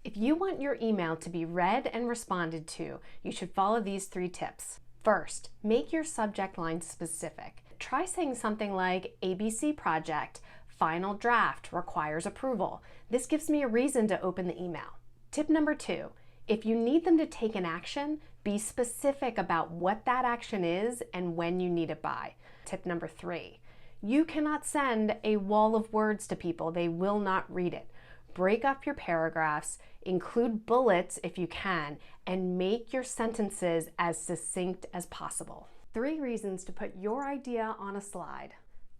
If you want your email to be read and responded to, you should follow these 3 tips. First, make your subject line specific. Try saying something like ABC project, final draft, requires approval. This gives me a reason to open the email. Tip number 2, if you need them to take an action, be specific about what that action is and when you need it by. Tip number 3, you cannot send a wall of words to people. They will not read it. Break up your paragraphs, include bullets if you can, and make your sentences as succinct as possible. 3 reasons to put your idea on a slide.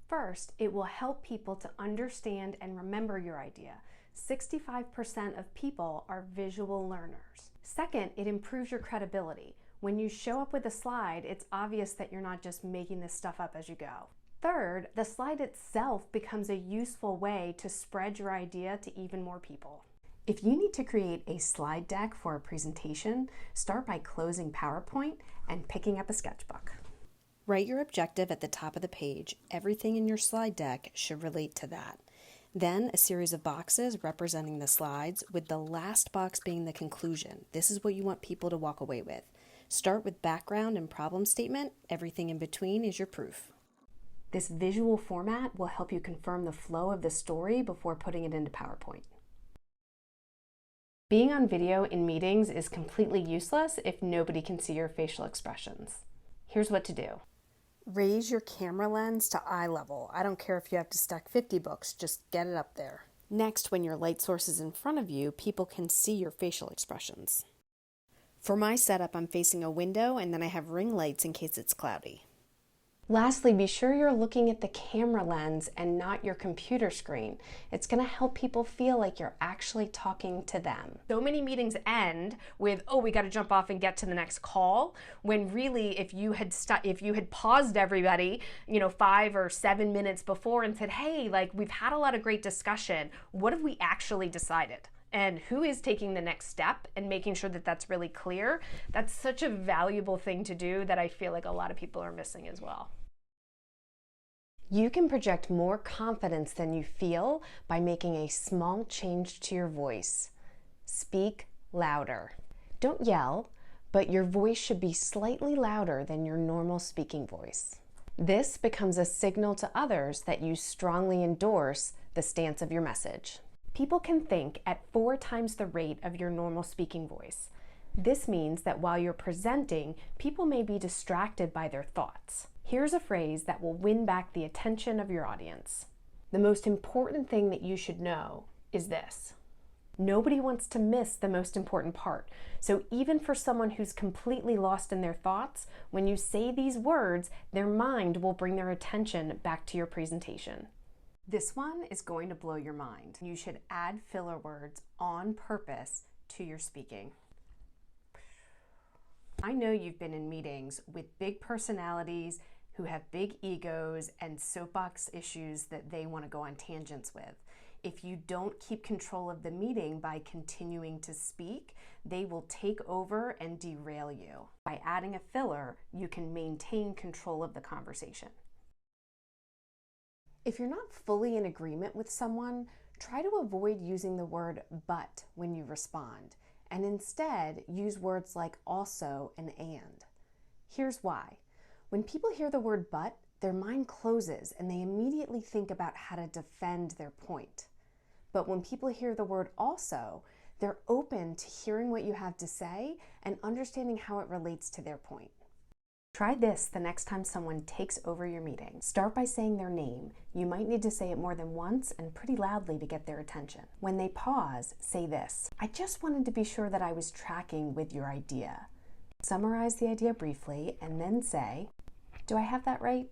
First, it will help people to understand and remember your idea. 65% of people are visual learners. Second, it improves your credibility. When you show up with a slide, it's obvious that you're not just making this stuff up as you go. Third, the slide itself becomes a useful way to spread your idea to even more people. If you need to create a slide deck for a presentation, start by closing PowerPoint and picking up a sketchbook. Write your objective at the top of the page. Everything in your slide deck should relate to that. Then a series of boxes representing the slides, with the last box being the conclusion. This is what you want people to walk away with. Start with background and problem statement. Everything in between is your proof. This visual format will help you confirm the flow of the story before putting it into PowerPoint. Being on video in meetings is completely useless if nobody can see your facial expressions. Here's what to do. Raise your camera lens to eye level. I don't care if you have to stack 50 books, just get it up there. Next, when your light source is in front of you, people can see your facial expressions. For my setup, I'm facing a window and then I have ring lights in case it's cloudy. Lastly, be sure you're looking at the camera lens and not your computer screen. It's going to help people feel like you're actually talking to them. So many meetings end with, oh, we got to jump off and get to the next call, when really if you had paused everybody, 5 or 7 minutes before and said, hey, like, we've had a lot of great discussion. What have we actually decided? And who is taking the next step, and making sure that that's really clear. That's such a valuable thing to do that I feel like a lot of people are missing as well. You can project more confidence than you feel by making a small change to your voice. Speak louder. Don't yell, but your voice should be slightly louder than your normal speaking voice. This becomes a signal to others that you strongly endorse the stance of your message. People can think at 4 times the rate of your normal speaking voice. This means that while you're presenting, people may be distracted by their thoughts. Here's a phrase that will win back the attention of your audience. The most important thing that you should know is this. Nobody wants to miss the most important part. So even for someone who's completely lost in their thoughts, when you say these words, their mind will bring their attention back to your presentation. This one is going to blow your mind. You should add filler words on purpose to your speaking. I know you've been in meetings with big personalities who have big egos and soapbox issues that they want to go on tangents with. If you don't keep control of the meeting by continuing to speak, they will take over and derail you. By adding a filler, you can maintain control of the conversation. If you're not fully in agreement with someone, try to avoid using the word but when you respond, and instead use words like also and and. Here's why. When people hear the word but, their mind closes and they immediately think about how to defend their point. But when people hear the word also, they're open to hearing what you have to say and understanding how it relates to their point. Try this the next time someone takes over your meeting. Start by saying their name. You might need to say it more than once and pretty loudly to get their attention. When they pause, say this: I just wanted to be sure that I was tracking with your idea. Summarize the idea briefly and then say, do I have that right?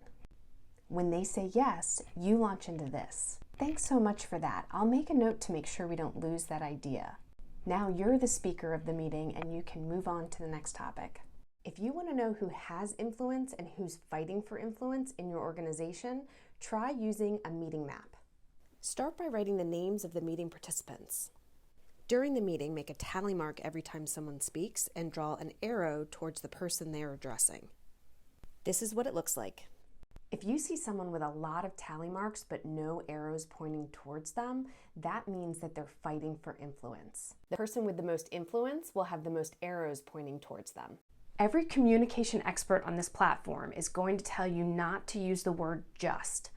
When they say yes, you launch into this. Thanks so much for that. I'll make a note to make sure we don't lose that idea. Now you're the speaker of the meeting and you can move on to the next topic. If you want to know who has influence and who's fighting for influence in your organization, try using a meeting map. Start by writing the names of the meeting participants. During the meeting, make a tally mark every time someone speaks and draw an arrow towards the person they are addressing. This is what it looks like. If you see someone with a lot of tally marks but no arrows pointing towards them, that means that they're fighting for influence. The person with the most influence will have the most arrows pointing towards them. Every communication expert on this platform is going to tell you not to use the word just.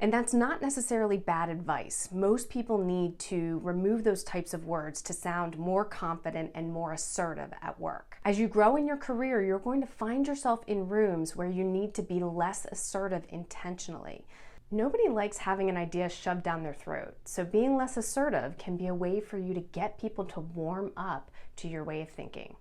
And that's not necessarily bad advice. Most people need to remove those types of words to sound more confident and more assertive at work. As you grow in your career, you're going to find yourself in rooms where you need to be less assertive intentionally. Nobody likes having an idea shoved down their throat, so being less assertive can be a way for you to get people to warm up to your way of thinking.